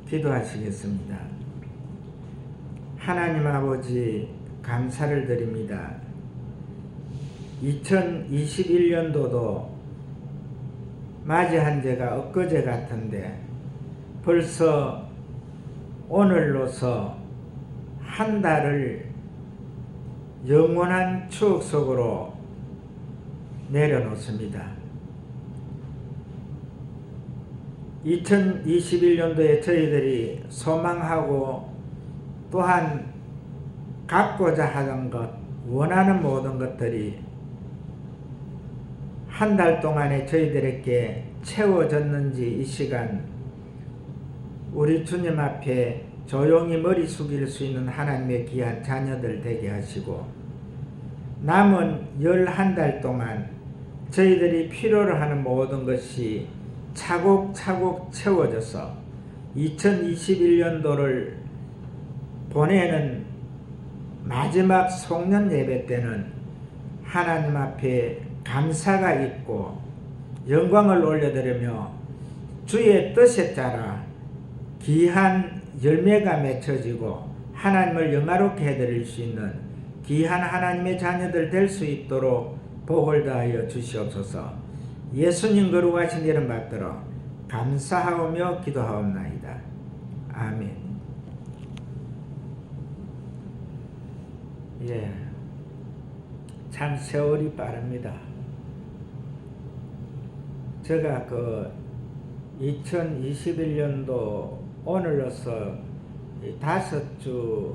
기도하시겠습니다. 하나님 아버지, 감사를 드립니다. 2021년도도 맞이한 지가 엊그제 같은데 벌써 오늘로서 한 달을 영원한 추억 속으로 내려놓습니다. 2021년도에 저희들이 소망하고 또한 갖고자 하던 것, 원하는 모든 것들이 한 달 동안에 저희들에게 채워졌는지 이 시간 우리 주님 앞에 조용히 머리 숙일 수 있는 하나님의 귀한 자녀들 되게 하시고, 남은 11달 동안 저희들이 필요로 하는 모든 것이 차곡차곡 채워져서 2021년도를 보내는 마지막 송년 예배 때는 하나님 앞에 감사가 있고 영광을 올려드리며 주의 뜻에 따라 귀한 열매가 맺혀지고 하나님을 영화롭게 해드릴 수 있는 귀한 하나님의 자녀들 될 수 있도록 복을 다하여 주시옵소서. 예수님 거룩하신 이름 받들어 감사하오며 기도하옵나이다. 아멘. 참 세월이 빠릅니다. 제가 2021년도 오늘로서 5주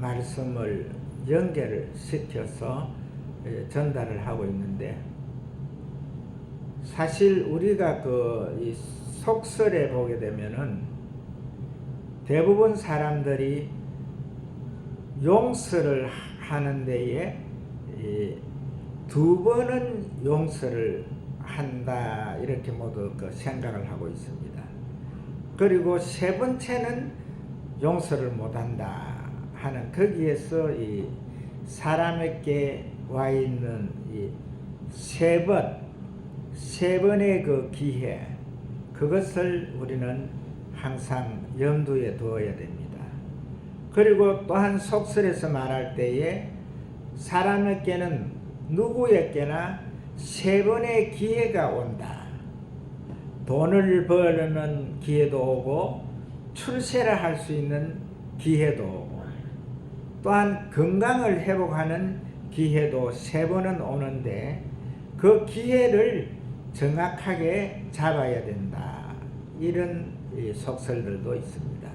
말씀을 연결을 시켜서 전달을 하고 있는데, 사실 우리가 이 속설에 보게 되면은 대부분 사람들이 용서를 하는 데에 2번은 용서를 한다 이렇게 모두 생각을 하고 있습니다. 그리고 3번째는 용서를 못한다 하는, 거기에서 이 사람에게 와 있는 이 3번의 그 기회, 그것을 우리는 항상 염두에 두어야 됩니다. 그리고 또한 속설에서 말할 때에 사람에게는 누구에게나 3번의 기회가 온다. 돈을 버는 기회도 오고 출세를 할 수 있는 기회도 오고 또한 건강을 회복하는 기회도 3번은 오는데 그 기회를 정확하게 잡아야 된다. 이런 속설들도 있습니다.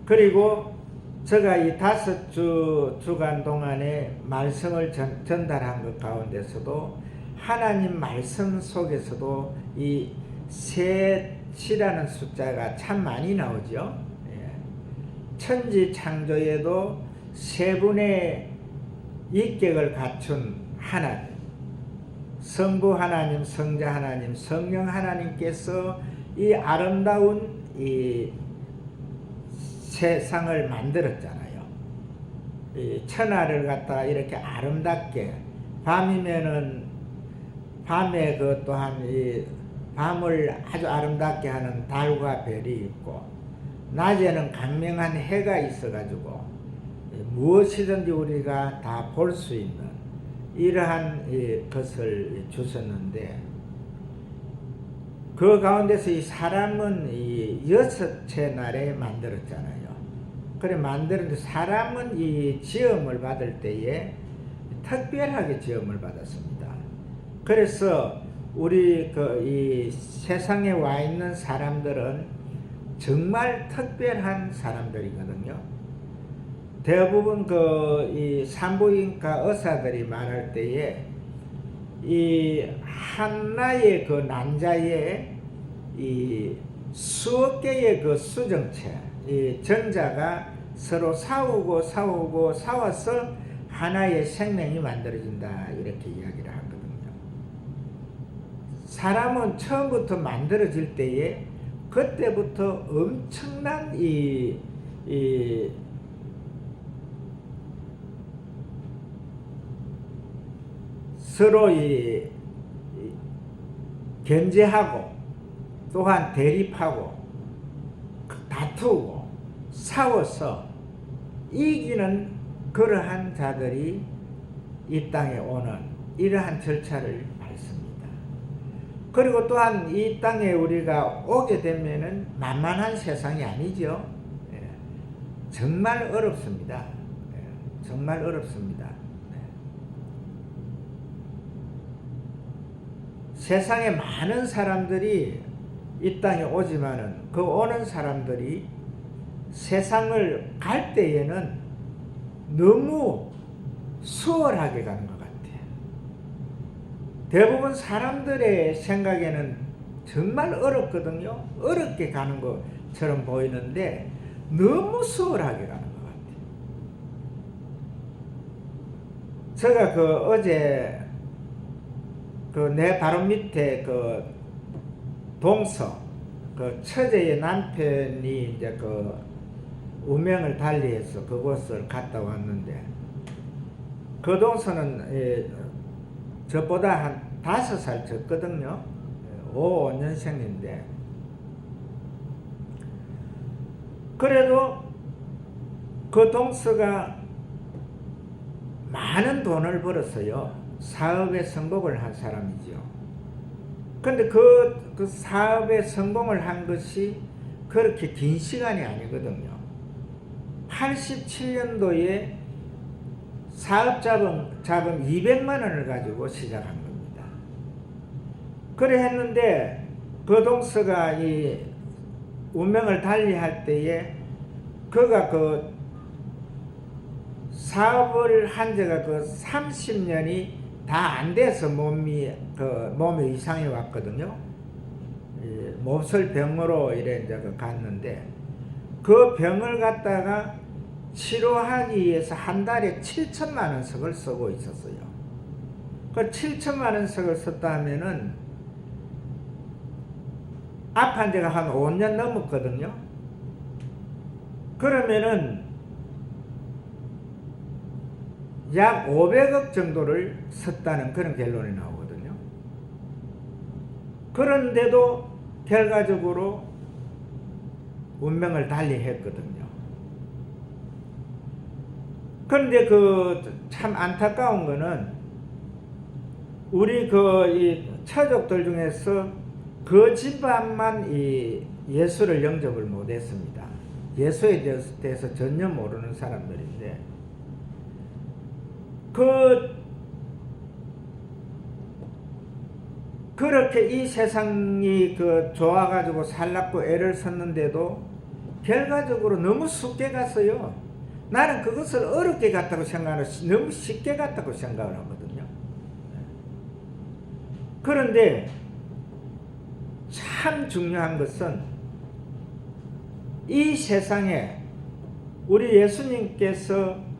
그리고 제가 이 5주 주간 동안에 말씀을 전달한 것 가운데서도 하나님 말씀 속에서도 이 셋이라는 숫자가 참 많이 나오죠. 천지 창조에도 3분의 인격을 갖춘 하나님, 성부 하나님, 성자 하나님, 성령 하나님께서 이 아름다운 이 세상을 만들었잖아요. 이 천하를 갖다가 이렇게 아름답게, 밤이면은 밤에 또한 이 밤을 아주 아름답게 하는 달과 별이 있고, 낮에는 강명한 해가 있어가지고 무엇이든지 우리가 다 볼 수 있는 이러한 것을 주셨는데, 그 가운데서 이 사람은 이 6째 날에 만들었잖아요. 그래 만드는데 사람은 이 지음을 받을 때에 특별하게 지음을 받았습니다. 그래서 우리 이 세상에 와 있는 사람들은 정말 특별한 사람들이거든요. 대부분 이 산부인과 의사들이 말할 때에 이 하나의 난자에 이 수억 개의 수정체, 이 전자가 서로 싸워서 하나의 생명이 만들어진다 이렇게 이야기를 하거든요. 사람은 처음부터 만들어질 때에 그때부터 엄청난 서로 견제하고 또한 대립하고 다투고 싸워서 이기는 그러한 자들이 이 땅에 오는 이러한 절차를 밟습니다. 그리고 또한 이 땅에 우리가 오게 되면은 만만한 세상이 아니죠. 정말 어렵습니다. 정말 어렵습니다. 세상에 많은 사람들이 이 땅에 오지만은 그 오는 사람들이 세상을 갈 때에는 너무 수월하게 가는 것 같아요. 대부분 사람들의 생각에는 정말 어렵거든요. 어렵게 가는 것처럼 보이는데 너무 수월하게 가는 것 같아요. 제가 어제 내 바로 밑에 동서 처제의 남편이 이제 운명을 달리해서 그곳을 갔다 왔는데 그 동서는 저보다 한 5살 적거든요. 55년생인데 그래도 그 동서가 많은 돈을 벌었어요. 사업에 성공을 한 사람이죠. 근데 그 사업에 성공을 한 것이 그렇게 긴 시간이 아니거든요. 87년도에 사업 자금 200만 원을 가지고 시작한 겁니다. 그래 했는데 그 동서가 이 운명을 달리할 때에 그가 사업을 한 지가 30년이 다 안 돼서 몸에 이상이 왔거든요. 몹쓸 병으로 이래 이제 갔는데 그 병을 갖다가 치료하기 위해서 한 달에 7천만 원씩을 쓰고 있었어요. 그 7천만 원씩을 썼다 하면은 아픈 지가 한 5년 넘었거든요. 그러면은 약 500억 정도를 썼다는 그런 결론이 나오거든요. 그런데도 결과적으로 운명을 달리했거든요. 그런데 참 안타까운 거는 우리 이 처족들 중에서 그 집안만 이 예수를 영접을 못했습니다. 예수에 대해서 전혀 모르는 사람들인데 그렇게 이 세상이 좋아가지고 살라고 애를 썼는데도 결과적으로 너무 쉽게 갔어요. 나는 그것을 어렵게 갔다고 생각하고 너무 쉽게 갔다고 생각을 하거든요. 그런데 참 중요한 것은 이 세상에 우리 예수님께서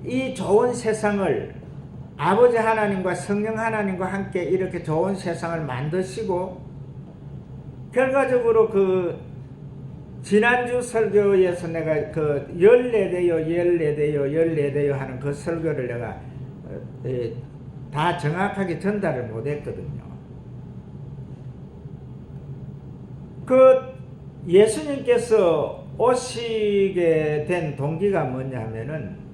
이 좋은 세상을 아버지 하나님과 성령 하나님과 함께 이렇게 좋은 세상을 만드시고 결과적으로 지난주 설교에서 내가 14대요 하는 그 설교를 내가 다 정확하게 전달을 못했거든요. 예수님께서 오시게 된 동기가 뭐냐면은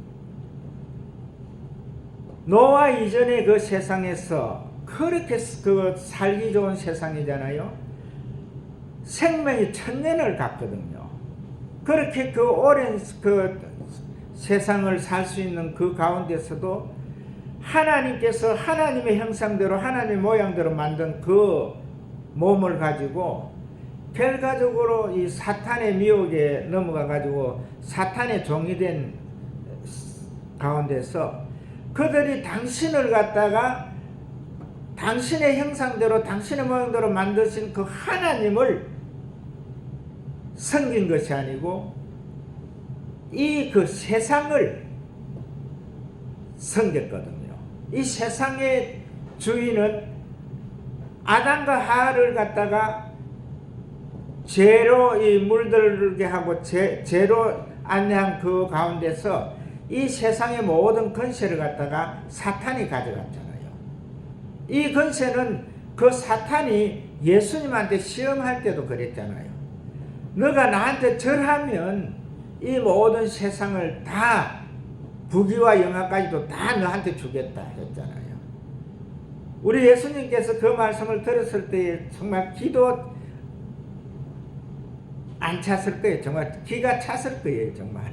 노아 이전의 그 세상에서 그렇게 살기 좋은 세상이잖아요. 생명이 1000년을 갔거든요. 그렇게 오랜 세상을 살 수 있는 그 가운데서도 하나님께서 하나님의 형상대로 하나님의 모양대로 만든 그 몸을 가지고 결과적으로 이 사탄의 미혹에 넘어가 가지고 사탄의 종이 된 가운데서 그들이 당신을 갖다가 당신의 형상대로 당신의 모양대로 만드신 그 하나님을 섬긴 것이 아니고 이 세상을 섬겼거든요. 이 세상의 주인은 아담과 하와를 갖다가 죄로 물들게 하고 죄로 안내한 그 가운데서 이 세상의 모든 권세를 갖다가 사탄이 가져갔잖아요. 이 권세는 그 사탄이 예수님한테 시험할 때도 그랬잖아요. 너가 나한테 절하면 이 모든 세상을 다 부귀와 영화까지도 다 너한테 주겠다 했잖아요. 우리 예수님께서 그 말씀을 들었을 때 정말 기도 안 찼을 거예요. 정말 기가 찼을 거예요. 정말.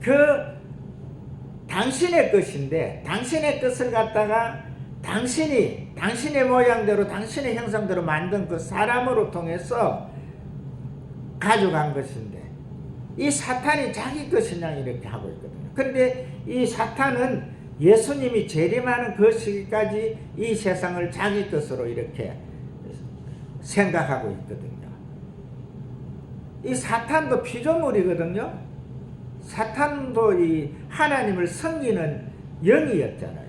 그 당신의 것인데 당신의 것을 갖다가 당신의 모양대로 당신의 형상대로 만든 그 사람으로 통해서 가져간 것인데 이 사탄이 자기 것이냐 이렇게 하고 있거든요. 그런데 이 사탄은 예수님이 재림하는 그 시기까지 이 세상을 자기 것으로 이렇게 생각하고 있거든요. 이 사탄도 피조물이거든요. 사탄도 이 하나님을 섬기는 영이었잖아요.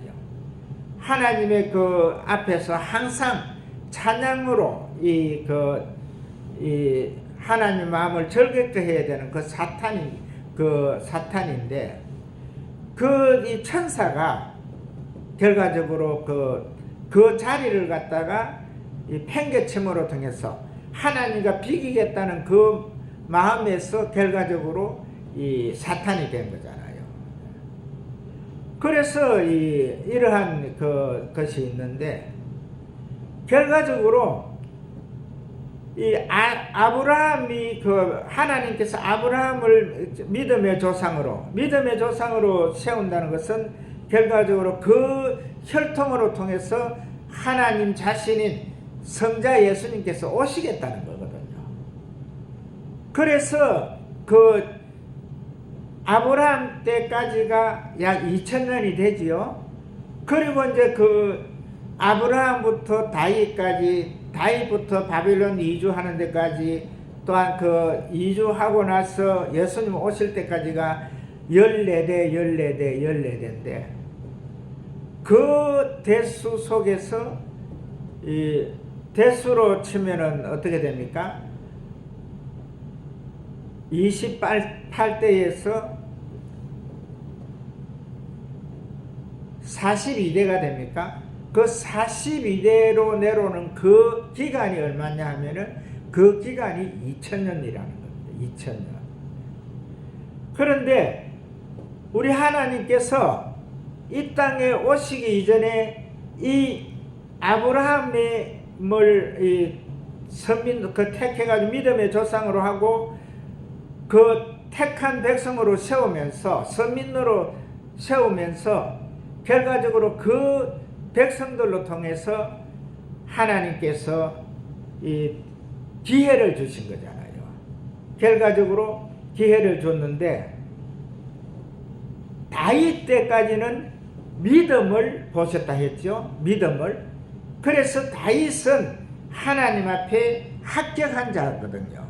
하나님의 그 앞에서 항상 찬양으로 이 하나님 마음을 즐겁게 해야 되는 그 사탄인데 이 천사가 결과적으로 그 자리를 갖다가 이 팽개침으로 통해서 하나님과 비기겠다는 그 마음에서 결과적으로 이 사탄이 된 거잖아요. 그래서 이러한 것이 있는데 결과적으로 이 아브라함이 하나님께서 아브라함을 믿음의 조상으로 세운다는 것은 결과적으로 그 혈통으로 통해서 하나님 자신인 성자 예수님께서 오시겠다는 거거든요. 그래서 아브라함 때까지가 약 2000년이 되지요. 그리고 이제 아브라함부터 다윗부터 바빌론 이주하는 데까지 또한 이주하고 나서 예수님 오실 때까지가 14대인데 그 대수 속에서 이 대수로 치면은 어떻게 됩니까? 28대에서 42대가 됩니까? 그 42대로 내려오는 그 기간이 얼마냐 하면은 그 기간이 2000년이라는 겁니다. 2000년. 그런데 우리 하나님께서 이 땅에 오시기 이전에 이 아브라함을 택해가지고 믿음의 조상으로 하고 그 택한 백성으로 세우면서 선민으로 세우면서 결과적으로 그 백성들로 통해서 하나님께서 이 기회를 주신 거잖아요. 결과적으로 기회를 줬는데 다윗 때까지는 믿음을 보셨다 했죠. 믿음을. 그래서 다윗은 하나님 앞에 합격한 자거든요.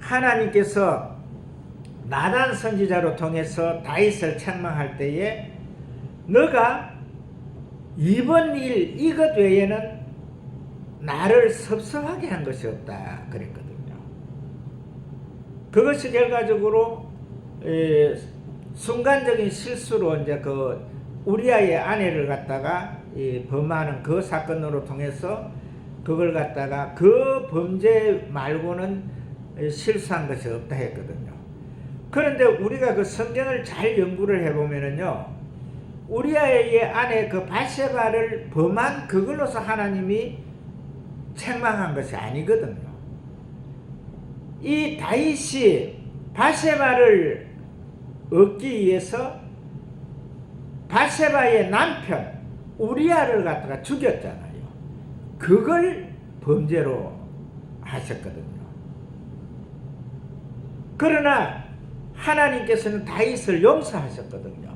하나님께서 나단 선지자로 통해서 다윗을 책망할 때에 너가 이번 일 이것 외에는 나를 섭섭하게 한 것이 없다 그랬거든요. 그것이 결과적으로 순간적인 실수로 이제 우리아의 아내를 갖다가 범하는 그 사건으로 통해서 그걸 갖다가 그 범죄 말고는 실수한 것이 없다 했거든요. 그런데 우리가 그 성경을 잘 연구를 해보면은요, 우리아의 아내 바세바를 범한 그걸로서 하나님이 책망한 것이 아니거든요. 이 다윗이 바세바를 얻기 위해서 바세바의 남편 우리아를 갖다가 죽였잖아요. 그걸 범죄로 하셨거든요. 그러나 하나님께서는 다윗을 용서하셨거든요.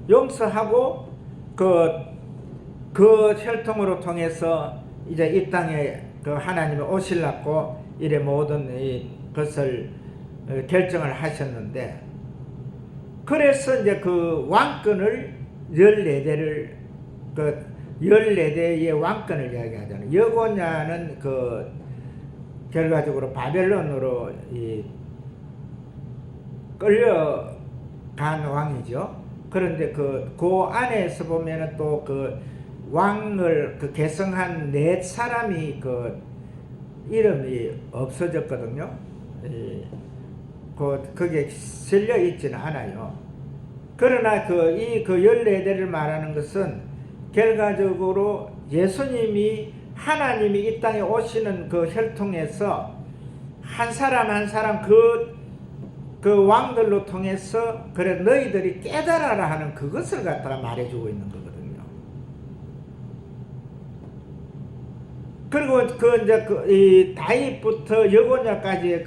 용서하고 그 혈통으로 통해서 이제 이 땅에 하나님이 오시려고 이래 모든 것을 결정을 하셨는데, 그래서 이제 그 왕권을 14대를 14대의 왕권을 이야기하잖아요. 여고냐는 결과적으로 바벨론으로 끌려간 왕이죠. 그런데 그 안에서 보면은 또 왕을 그 계승한 네 사람이 그 이름이 없어졌거든요. 거기에 실려 있지는 않아요. 그러나 이 14대를 말하는 것은 결과적으로 예수님이 하나님이 이 땅에 오시는 그 혈통에서 한 사람 한 사람 그 왕들로 통해서 그래 너희들이 깨달아라 하는 그것을 갖다가 말해주고 있는 거거든요. 그리고 이 다윗부터 여고냐까지의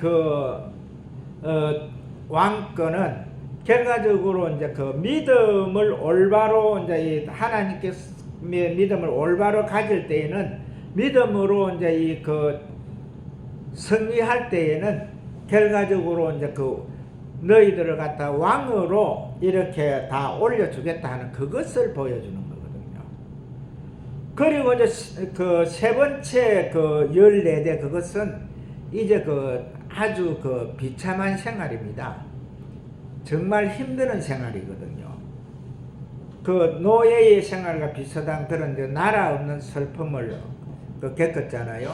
왕권은 결과적으로 이제 그 믿음을 올바로 이제 하나님께 믿음을 올바로 가질 때에는 믿음으로 이제 승리할 때에는 결과적으로 이제 너희들을 갖다 왕으로 이렇게 다 올려주겠다 하는 그것을 보여주는 거거든요. 그리고 이제 세 번째 14대 그것은 이제 아주 비참한 생활입니다. 정말 힘든 생활이거든요. 노예의 생활과 비슷한 그런 나라 없는 슬픔을 겪었잖아요.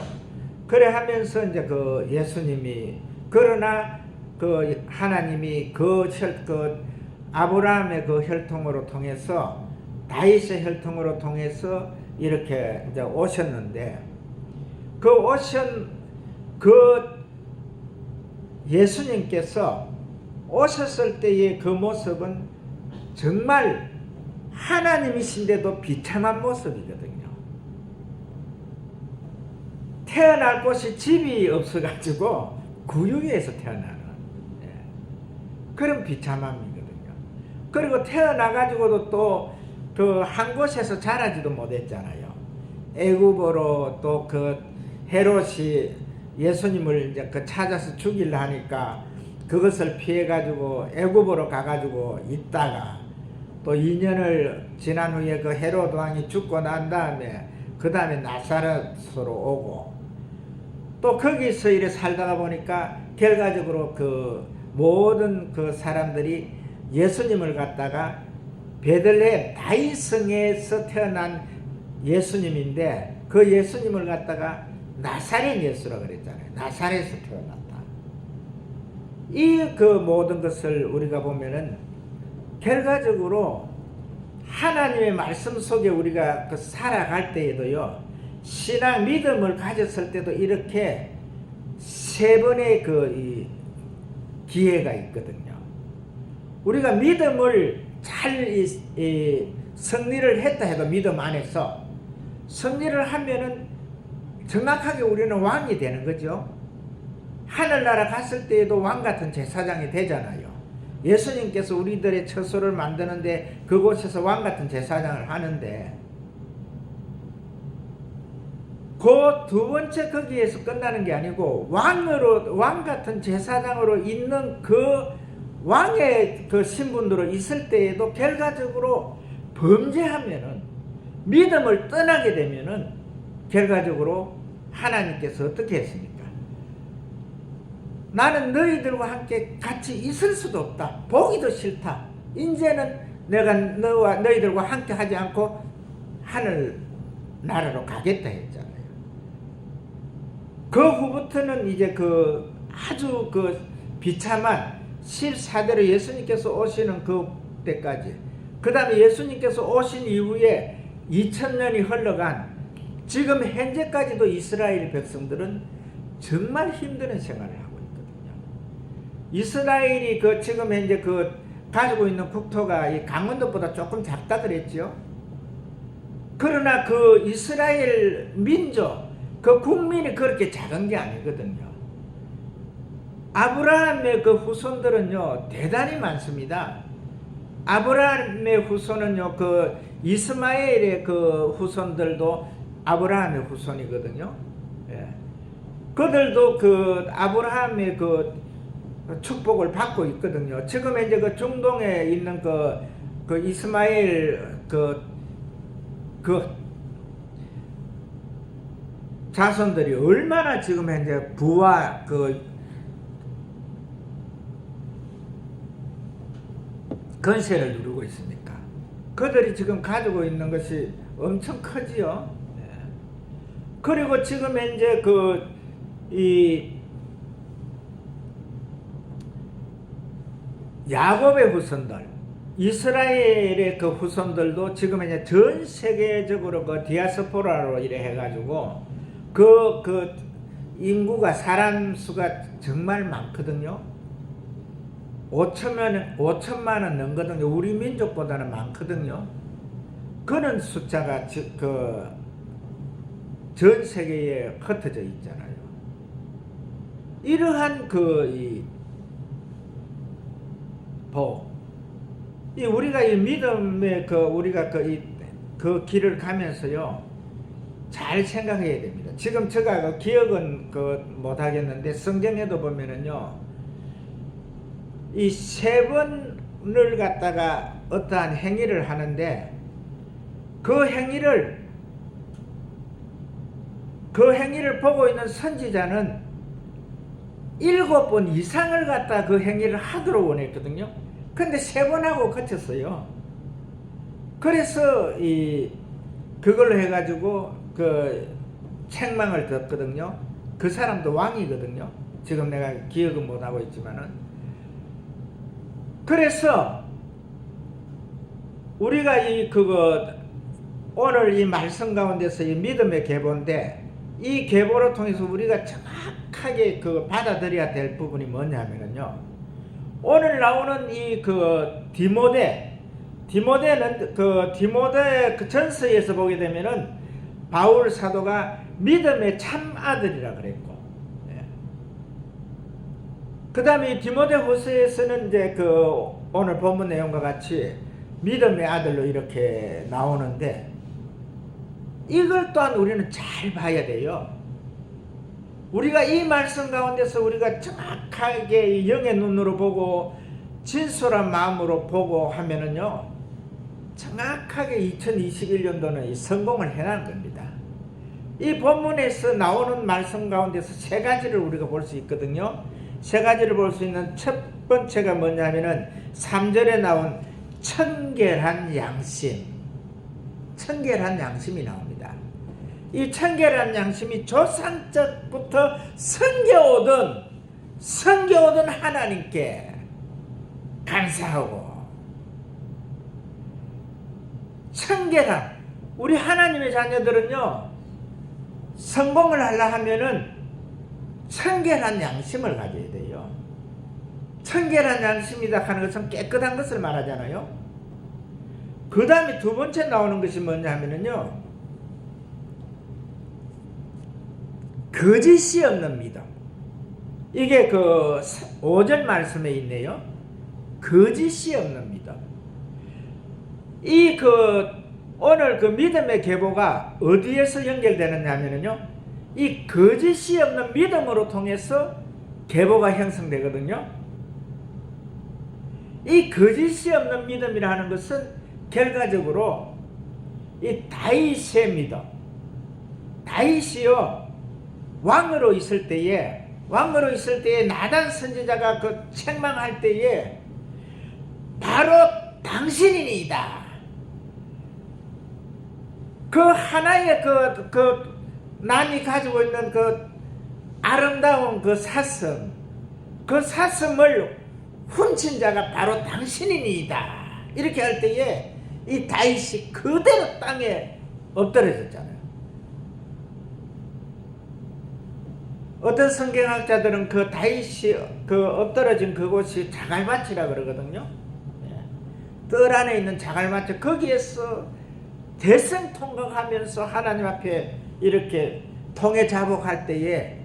그래 하면서 이제 예수님이 그러나 하나님이 아브라함의 혈통으로 통해서 다윗의 혈통으로 통해서 이렇게 이제 오셨는데 예수님께서 오셨을 때의 그 모습은 정말 하나님이신데도 비참한 모습이거든요. 태어날 곳이 집이 없어가지고 구유에서 태어나는 그런 비참함이거든요. 그리고 태어나가지고도 또 한 곳에서 자라지도 못했잖아요. 애굽으로 또 헤롯이 예수님을 이제 찾아서 죽이려 하니까 그것을 피해가지고 애굽으로 가가지고 있다가 또 2년을 지난 후에 헤롯 왕이 죽고 난 다음에 그 다음에 나사렛으로 오고 또 거기서 이래 살다가 보니까 결과적으로 모든 사람들이 예수님을 갖다가 베들레헴 다윗성에서 태어난 예수님인데 그 예수님을 갖다가 나사렛 예수라고 그랬잖아요. 나사렛에서 태어났다. 이 모든 것을 우리가 보면은 결과적으로 하나님의 말씀 속에 우리가 살아갈 때에도요, 신앙 믿음을 가졌을 때도 이렇게 세 번의 기회가 있거든요. 우리가 믿음을 잘 승리를 했다 해도 믿음 안에서 승리를 하면은 정확하게 우리는 왕이 되는 거죠. 하늘나라 갔을 때에도 왕같은 제사장이 되잖아요. 예수님께서 우리들의 처소를 만드는데 그곳에서 왕같은 제사장을 하는데 두 번째 거기에서 끝나는 게 아니고 왕같은 제사장으로 있는 왕의 신분으로 있을 때에도 결과적으로 범죄하면은 믿음을 떠나게 되면은 결과적으로 하나님께서 어떻게 했습니까? 나는 너희들과 함께 같이 있을 수도 없다. 보기도 싫다. 이제는 내가 너희들과 함께 하지 않고 하늘 나라로 가겠다 했잖아요. 그 후부터는 이제 아주 비참한 14대로 예수님께서 오시는 그때까지, 그 다음에 예수님께서 오신 이후에 2000년이 흘러간 지금 현재까지도 이스라엘 백성들은 정말 힘든 생활을 하고 있거든요. 이스라엘이 지금 현재 가지고 있는 국토가 이 강원도보다 조금 작다 그랬죠. 그러나 이스라엘 민족, 국민이 그렇게 작은 게 아니거든요. 아브라함의 후손들은요, 대단히 많습니다. 아브라함의 후손은요, 이스마엘의 후손들도 아브라함의 후손이거든요. 예. 그들도 아브라함의 축복을 받고 있거든요. 지금 현재 중동에 있는 이스마엘 자손들이 얼마나 지금 현재 부와 건세를 누리고 있습니까? 그들이 지금 가지고 있는 것이 엄청 크지요. 예. 그리고 지금 현재 이 야곱의 후손들, 이스라엘의 그 후손들도 지금 이제 전 세계적으로 그 디아스포라로 이래 해가지고 그 인구가 사람 수가 정말 많거든요. 5천만은 넘거든요. 우리 민족보다는 많거든요. 그런 숫자가 전 세계에 흩어져 있잖아요. 이러한 우리가 이 믿음의 우리가 그 길을 가면서요, 잘 생각해야 됩니다. 지금 제가 기억은 못 하겠는데, 성경에도 보면은요, 이 세 번을 갖다가 어떠한 행위를 하는데, 그 행위를 보고 있는 선지자는 7번 이상을 갖다 그 행위를 하도록 원했거든요. 근데 3번 하고 그쳤어요. 그래서 그걸로 해가지고 책망을 듣거든요. 그 사람도 왕이거든요. 지금 내가 기억은 못하고 있지만은. 그래서 우리가 오늘 이 말씀 가운데서 이 믿음의 계보인데, 이 계보를 통해서 우리가 정확하게 받아들여야 될 부분이 뭐냐면요, 오늘 나오는 이 디모데는 디모데 전서에서 보게 되면은 바울 사도가 믿음의 참 아들이라 그랬고, 그 다음에 디모데 후서에서는 이제 오늘 본문 내용과 같이 믿음의 아들로 이렇게 나오는데, 이걸 또한 우리는 잘 봐야 돼요. 우리가 이 말씀 가운데서 우리가 정확하게 영의 눈으로 보고 진솔한 마음으로 보고 하면은요, 정확하게 2021년도는 성공을 해나는 겁니다. 이 본문에서 나오는 말씀 가운데서 3가지를 우리가 볼 수 있거든요. 3가지를 볼 수 있는 첫 번째가 뭐냐면은 3절에 나온 청결한 양심. 청결한 양심이 나옵니다. 이 청결한 양심이 조상적부터 섬겨오던 하나님께 감사하고, 청결한, 우리 하나님의 자녀들은요, 성공을 하려 하면은 청결한 양심을 가져야 돼요. 청결한 양심이다 하는 것은 깨끗한 것을 말하잖아요. 그 다음에 두 번째 나오는 것이 뭐냐 하면은요, 거짓이 없는 믿음. 이게 5절 말씀에 있네요. 거짓이 없는 믿음. 오늘 믿음의 계보가 어디에서 연결되느냐 하면은요, 이 거짓이 없는 믿음으로 통해서 계보가 형성되거든요. 이 거짓이 없는 믿음이라 하는 것은 결과적으로 이 다윗의 믿음. 다윗이요, 왕으로 있을 때에 나단 선지자가 책망할 때에 바로 당신이니이다. 하나의 남이 가지고 있는 아름다운 사슴을 훔친 자가 바로 당신이니이다. 이렇게 할 때에 이 다윗이 그대로 땅에 엎드려졌잖아요. 어떤 성경학자들은 다윗이 엎드러진 그곳이 자갈밭이라 그러거든요. 뜰 안에 있는 자갈밭, 거기에서 대성통곡하면서 하나님 앞에 이렇게 통에 자복할 때에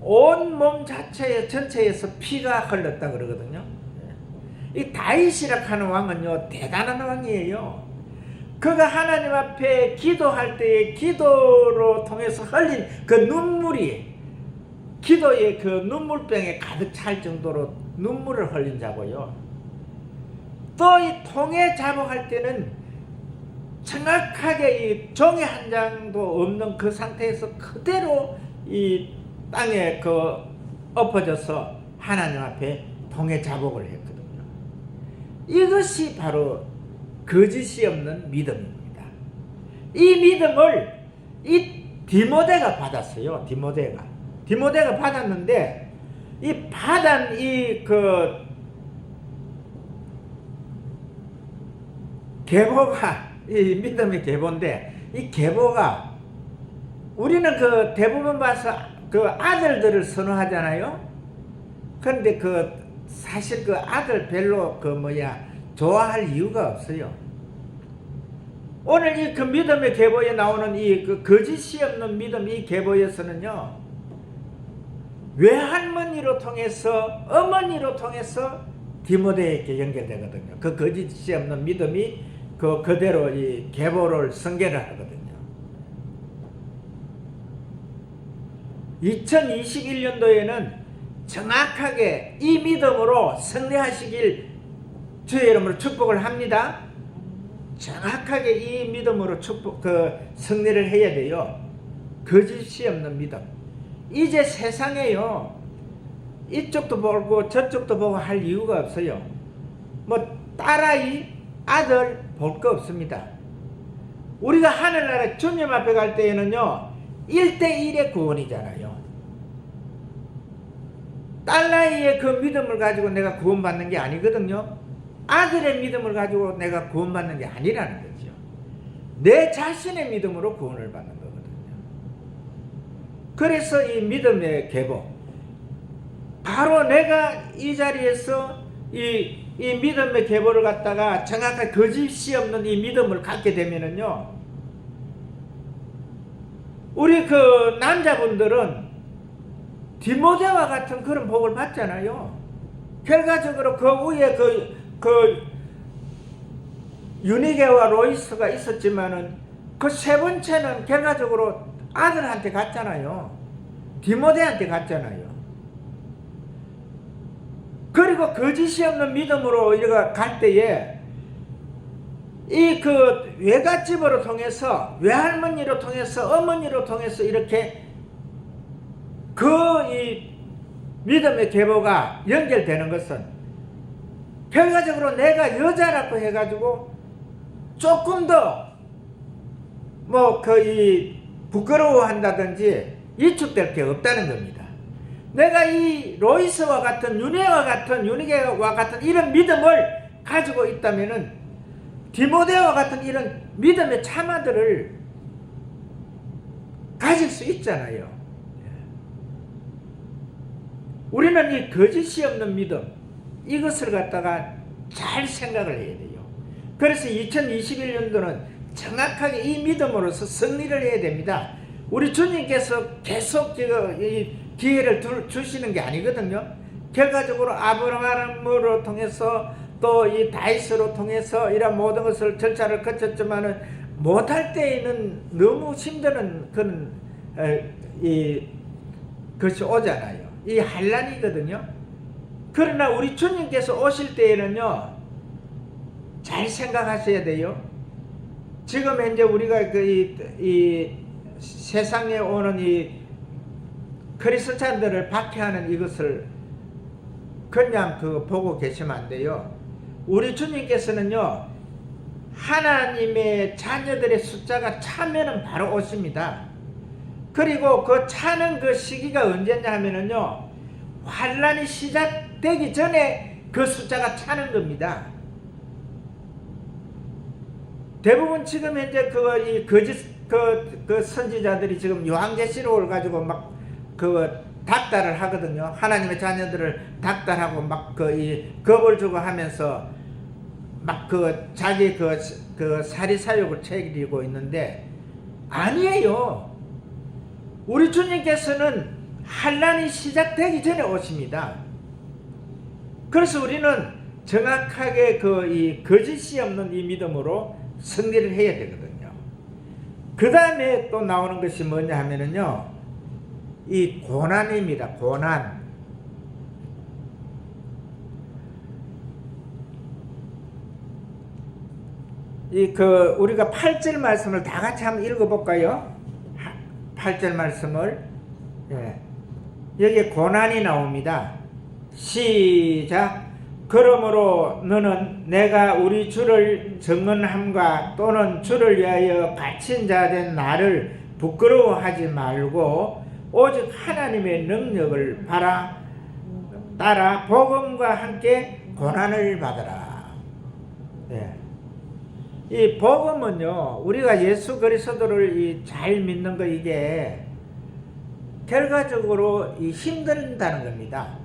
온 몸 전체에서 피가 흘렀다 그러거든요. 이 다윗이라 하는 왕은요, 대단한 왕이에요. 그가 하나님 앞에 기도할 때에 기도로 통해서 흘린 눈물이 기도의 눈물병에 가득 찰 정도로 눈물을 흘린 자고요. 또 이 통에 자복할 때는 정확하게 이 종이 한 장도 없는 그 상태에서 그대로 이 땅에 엎어져서 하나님 앞에 통에 자복을 했거든요. 이것이 바로 거짓이 없는 믿음입니다. 이 믿음을 이 디모데가 받았어요. 디모데가 받았는데 이 받은 계보가 이 믿음의 계보인데 이 계보가 우리는 대부분 봐서 아들들을 선호하잖아요. 그런데 사실 아들 별로 좋아할 이유가 없어요. 오늘 이 믿음의 계보에 나오는 거짓이 없는 믿음 이 계보에서는요, 외할머니로 통해서 어머니로 통해서 디모데에게 연결되거든요. 거짓이 없는 믿음이 그대로 이 계보를 성계를 하거든요. 2021년도에는 정확하게 이 믿음으로 승리하시길 주의 이름으로 축복을 합니다. 정확하게 이 믿음으로 승리를 해야 돼요. 거짓이 없는 믿음. 이제 세상에요, 이쪽도 보고 저쪽도 보고 할 이유가 없어요. 딸아이, 아들 볼 거 없습니다. 우리가 하늘나라 주님 앞에 갈 때에는요, 1대1의 구원이잖아요. 딸아이의 믿음을 가지고 내가 구원받는 게 아니거든요. 아들의 믿음을 가지고 내가 구원받는 게 아니라는 거죠. 내 자신의 믿음으로 구원을 받는 거거든요. 그래서 이 믿음의 계보, 바로 내가 이 자리에서 이 믿음의 계보를 갖다가 정확하게 거짓이 없는 이 믿음을 갖게 되면은요, 우리 남자분들은 디모데와 같은 그런 복을 받잖아요. 결과적으로 위에 유니게와 로이스가 있었지만은 세 번째는 결과적으로 아들한테 갔잖아요. 디모데한테 갔잖아요. 그리고 거짓이 없는 믿음으로 우리가 갈 때에 이 외갓집으로 통해서, 외할머니로 통해서, 어머니로 통해서 이렇게 이 믿음의 계보가 연결되는 것은 결과적으로 내가 여자라고 해가지고 조금 더 부끄러워한다든지 위축될 게 없다는 겁니다. 내가 이 로이스와 같은, 유니게와 같은 이런 믿음을 가지고 있다면은 디모데와 같은 이런 믿음의 참아들을 가질 수 있잖아요. 우리는 이 거짓이 없는 믿음, 이것을 갖다가 잘 생각을 해야 돼요. 그래서 2021년도는 정확하게 이 믿음으로서 승리를 해야 됩니다. 우리 주님께서 계속 이 기회를 주시는 게 아니거든요. 결과적으로 아브라함으로 통해서 또 이 다윗으로 통해서 이런 모든 것을 절차를 거쳤지만은 못할 때에는 너무 힘드는 그런 것이 오잖아요. 이 환난이거든요. 그러나 우리 주님께서 오실 때에는요, 잘 생각하셔야 돼요. 지금 현재 우리가 이 세상에 오는 이 그리스도인들을 박해하는 이것을 그냥 보고 계시면 안 돼요. 우리 주님께서는요, 하나님의 자녀들의 숫자가 차면은 바로 오십니다. 그리고 차는 시기가 언제냐 하면은요, 환난이 시작되기 전에 그 숫자가 차는 겁니다. 대부분 지금 현재 선지자들이 지금 요한계시록을 가지고 닥달을 하거든요. 하나님의 자녀들을 닥달하고 겁을 주고 하면서 자기 사리사욕을 책이고 있는데, 아니에요. 우리 주님께서는 환난이 시작되기 전에 오십니다. 그래서 우리는 정확하게 이 거짓이 없는 이 믿음으로 승리를 해야 되거든요. 그 다음에 또 나오는 것이 뭐냐 하면은요, 이 고난입니다. 고난. 우리가 8절 말씀을 다 같이 한번 읽어볼까요? 8절 말씀을. 여기에 고난이 나옵니다. 시작. 그러므로 너는 내가 우리 주를 증언함과 또는 주를 위하여 갇힌 자 된 나를 부끄러워하지 말고 오직 하나님의 능력을 따라 복음과 함께 고난을 받으라. 예. 이 복음은요, 우리가 예수 그리스도를 잘 믿는 거, 이게 결과적으로 힘든다는 겁니다.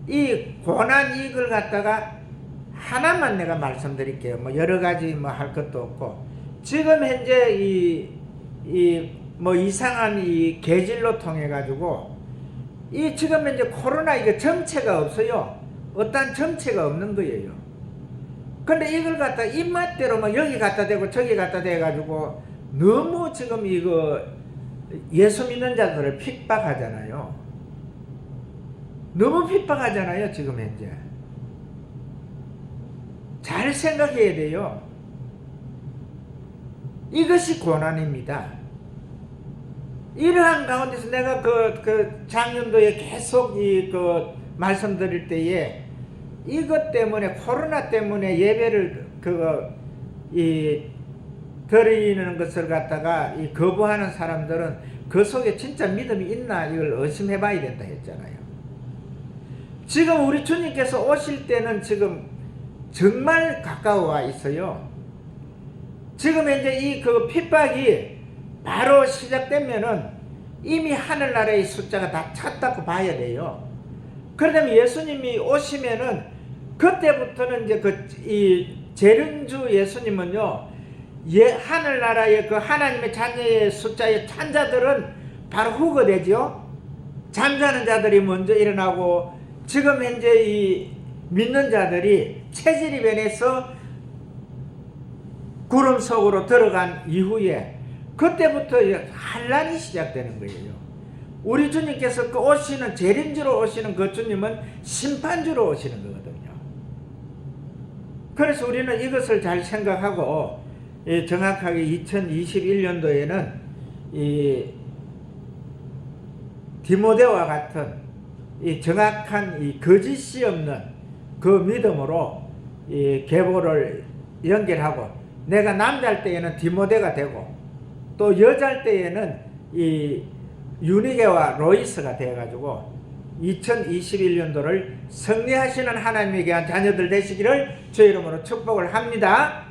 이 고난, 이걸 갖다가 하나만 내가 말씀드릴게요. 뭐 여러 가지 뭐 할 것도 없고, 지금 현재 이상한 이 계질로 통해 가지고 지금 현재 코로나 이거 정체가 없어요. 어떤 정체가 없는 거예요. 근데 이걸 갖다 입맛대로 뭐 여기 갖다 대고 저기 갖다 대 가지고 너무 지금 예수 믿는 자들을 핍박하잖아요. 너무 핍박하잖아요, 지금 현재. 잘 생각해야 돼요. 이것이 고난입니다. 이러한 가운데서 내가 작년도에 계속 말씀드릴 때에 이것 때문에, 코로나 때문에 예배를 드리는 것을 갖다가 거부하는 사람들은 그 속에 진짜 믿음이 있나 이걸 의심해 봐야 된다 했잖아요. 지금 우리 주님께서 오실 때는 지금 정말 가까워 와 있어요. 지금 현재 핍박이 바로 시작되면은 이미 하늘나라의 숫자가 다 찼다고 봐야 돼요. 그러면 예수님이 오시면은 그때부터는 이제 재림주 예수님은요, 하늘나라의 하나님의 자녀의 숫자에 찬 자들은 바로 후가 되죠. 잠자는 자들이 먼저 일어나고, 지금 현재 믿는 자들이 체질이 변해서 구름 속으로 들어간 이후에 그때부터 환란이 시작되는 거예요. 우리 주님께서 오시는, 재림주로 오시는 그 주님은 심판주로 오시는 거거든요. 그래서 우리는 이것을 잘 생각하고 정확하게 2021년도에는 디모데와 같은 정확한 거짓이 없는 그 믿음으로 계보를 연결하고, 내가 남자일 때에는 디모데가 되고 또 여자일 때에는 유니게와 로이스가 되어가지고 2021년도를 승리하시는 하나님의 귀한 자녀들 되시기를 주의 이름으로 축복을 합니다.